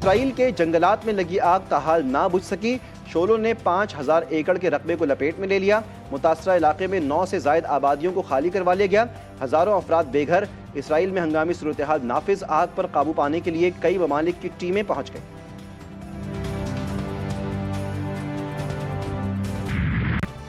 اسرائیل کے جنگلات میں لگی آگ تاحال نہ بجھ سکی، شعلوں نے 5000 ایکڑ کے رقبے کو لپیٹ میں لے لیا۔ متاثرہ علاقے میں 9 سے زائد آبادیوں کو خالی کروا لیا گیا، ہزاروں افراد بے گھر۔ اسرائیل میں ہنگامی صورتحال نافذ، آگ پر قابو پانے کے لیے کئی ممالک کی ٹیمیں پہنچ گئیں۔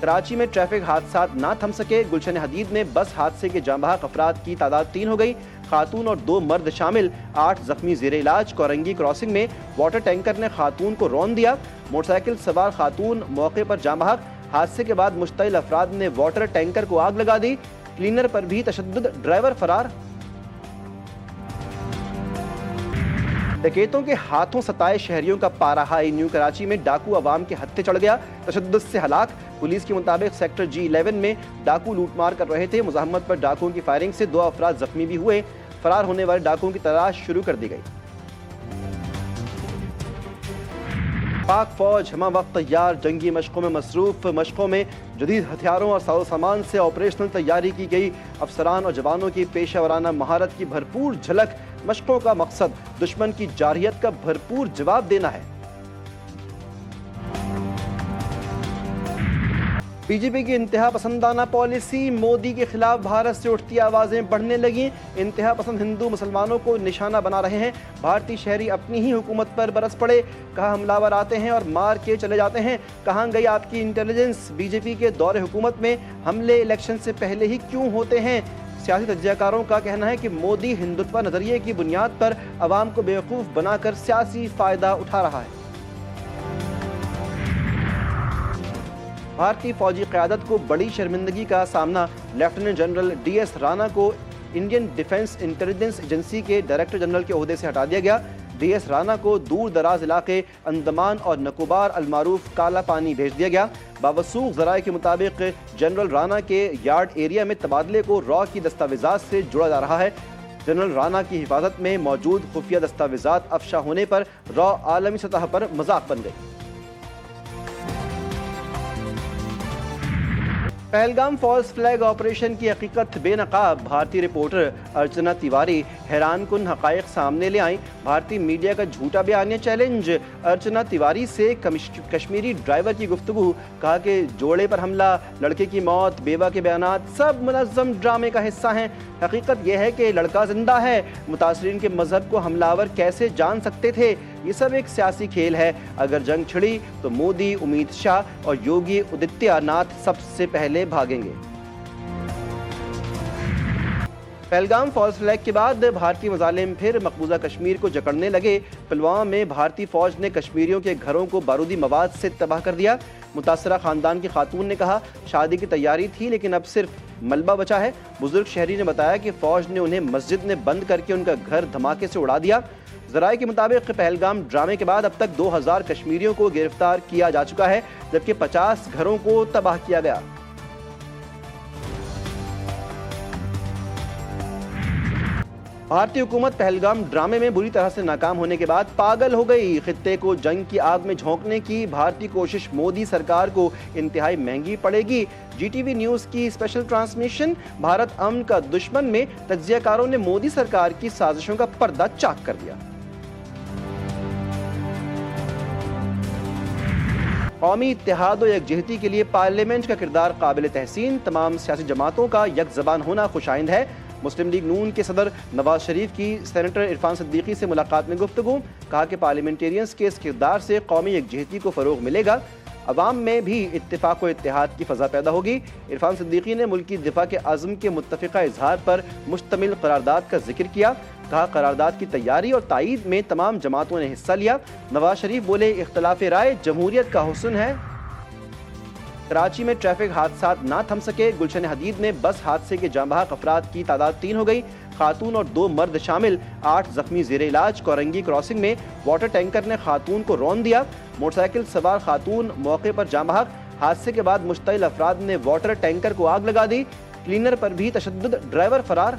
کراچی میں ٹریفک حادثات نہ تھم سکے، گلشن حدید میں بس حادثے کے جاں بحق افراد کی تعداد 3 ہو گئی، خاتون اور 2 مرد شامل، 8 زخمی زیر علاج۔ کورنگی کراسنگ میں واٹر ٹینکر نے خاتون کو رون دیا، موٹر سائیکل سوار خاتون موقع پر جاں بحق۔ حادثے کے بعد مشتعل افراد نے واٹر ٹینکر کو آگ لگا دی، کلینر پر بھی تشدد، ڈرائیور فرار۔ ڈکیتوں کے ہاتھوں ستائے شہریوں کا پارہ ہائی، نیو کراچی میں ڈاکو عوام کے ہتھے چڑھ گیا، تشدد سے ہلاک۔ پولیس کے مطابق سیکٹر G11 میں ڈاکو لوٹ مار کر رہے تھے، مزاحمت پر ڈاکوؤں کی فائرنگ سے 2 افراد زخمی بھی ہوئے، فرار ہونے والے ڈاکوؤں کی تلاش شروع کر دی گئی۔ پاک فوج ہمہ وقت تیار، جنگی مشقوں میں مصروف۔ مشقوں میں جدید ہتھیاروں اور ساز و سامان سے آپریشنل تیاری کی گئی، افسران اور جوانوں کی پیشہ ورانہ مہارت کی بھرپور جھلک۔ مشقوں کا مقصد دشمن کی جارحیت کا بھرپور جواب دینا ہے۔ بی جے پی کی انتہا پسندانہ پالیسی، مودی کے خلاف بھارت سے اٹھتی آوازیں بڑھنے لگیں، انتہا پسند ہندو مسلمانوں کو نشانہ بنا رہے ہیں، بھارتی شہری اپنی ہی حکومت پر برس پڑے، کہاں حملہ آتے ہیں اور مار کے چلے جاتے ہیں، کہاں گئی آپ کی انٹیلیجنس؟ بی جے پی کے دور حکومت میں حملے الیکشن سے پہلے ہی کیوں ہوتے ہیں؟ سیاسی تجزیہ کاروں کا کہنا ہے کہ مودی ہندوتوا نظریے کی بنیاد پر عوام کو بیوقوف بنا کر سیاسی فائدہ اٹھا رہا ہے۔ بھارتی فوجی قیادت کو بڑی شرمندگی کا سامنا، لیفٹیننٹ جنرل DS رانا کو انڈین ڈیفنس انٹیلیجنس ایجنسی کے ڈائریکٹر جنرل کے عہدے سے ہٹا دیا گیا۔ DS رانا کو دور دراز علاقے انڈمان اور نکوبار المعروف کالا پانی بھیج دیا گیا۔ باوثوق ذرائع کے مطابق جنرل رانا کے یارڈ ایریا میں تبادلے کو را کی دستاویزات سے جوڑا جا رہا ہے۔ جنرل رانا کی حفاظت میں موجود خفیہ دستاویزات افشا ہونے پر را عالمی سطح پر مذاق بن گئی۔ پہلگام فالس فلیگ آپریشن کی حقیقت بے نقاب، بھارتی رپورٹر ارچنا تیواری حیران کن حقائق سامنے لے آئیں، بھارتی میڈیا کا جھوٹا بیانیہ چیلنج۔ ارچنا تیواری سے کشمیری ڈرائیور کی گفتگو، کہا کہ جوڑے پر حملہ، لڑکے کی موت، بیوہ کے بیانات سب منظم ڈرامے کا حصہ ہیں۔ حقیقت یہ ہے کہ لڑکا زندہ ہے، متاثرین کے مذہب کو حملہ آور کیسے جان سکتے تھے؟ یہ سب ایک سیاسی کھیل ہے، اگر جنگ چھڑی تو مودی، امت شاہ اور یوگی آدتیہ ناتھ سب سے پہلے بھاگیں گے۔ پہلگام فالس فلیگ کے بعد بھارتی مظالم پھر مقبوضہ کشمیر کو جکڑنے لگے۔ پلوامہ میں بھارتی فوج نے کشمیریوں کے گھروں کو بارودی مواد سے تباہ کر دیا۔ متاثرہ خاندان کی خاتون نے کہا شادی کی تیاری تھی لیکن اب صرف ملبہ بچا ہے۔ بزرگ شہری نے بتایا کہ فوج نے انہیں مسجد میں بند کر کے ان کا گھر دھماکے سے اڑا دیا۔ ذرائع کے مطابق پہلگام ڈرامے کے بعد اب تک 2000 کشمیریوں کو گرفتار کیا جا چکا ہے، جبکہ 50 گھروں کو تباہ کیا گیا۔ بھارتی حکومت پہلگام ڈرامے میں بری طرح سے ناکام ہونے کے بعد پاگل ہو گئی۔ خطے کو جنگ کی آگ میں جھونکنے کی بھارتی کوشش مودی سرکار کو انتہائی مہنگی پڑے گی۔ GTV نیوز کی اسپیشل ٹرانسمیشن، بھارت امن کا دشمن میں تجزیہ کاروں نے مودی سرکار کی سازشوں کا پردہ چاک کر دیا۔ قومی اتحاد و یکجہتی کے لیے پارلیمنٹ کا کردار قابل تحسین، تمام سیاسی جماعتوں کا یک زبان ہونا خوشائند ہے۔ مسلم لیگ نون کے صدر نواز شریف کی سینیٹر عرفان صدیقی سے ملاقات میں گفتگو، کہا کہ پارلیمنٹیرینز کے اس کردار سے قومی یکجہتی کو فروغ ملے گا، عوام میں بھی اتفاق و اتحاد کی فضا پیدا ہوگی۔ عرفان صدیقی نے ملکی دفاع کے عزم کے متفقہ اظہار پر مشتمل قرارداد کا ذکر کیا، کہا قرارداد کی تیاری اور تائید میں تمام جماعتوں نے حصہ لیا۔ نواز شریف بولے اختلاف رائے جمہوریت کا حسن ہے۔ کراچی میں ٹریفک حادثات نہ تھم سکے، گلشن حدید میں بس حادثے کے جاں بحق افراد کی تعداد 3 ہو گئی، خاتون اور 2 مرد شامل، 8 زخمی زیر علاج۔ کورنگی کراسنگ میں واٹر ٹینکر نے خاتون کو رون دیا، موٹر سائیکل سوار خاتون موقع پر جاں بحق۔ حادثے کے بعد مشتعل افراد نے واٹر ٹینکر کو آگ لگا دی، کلینر پر بھی تشدد، ڈرائیور فرار۔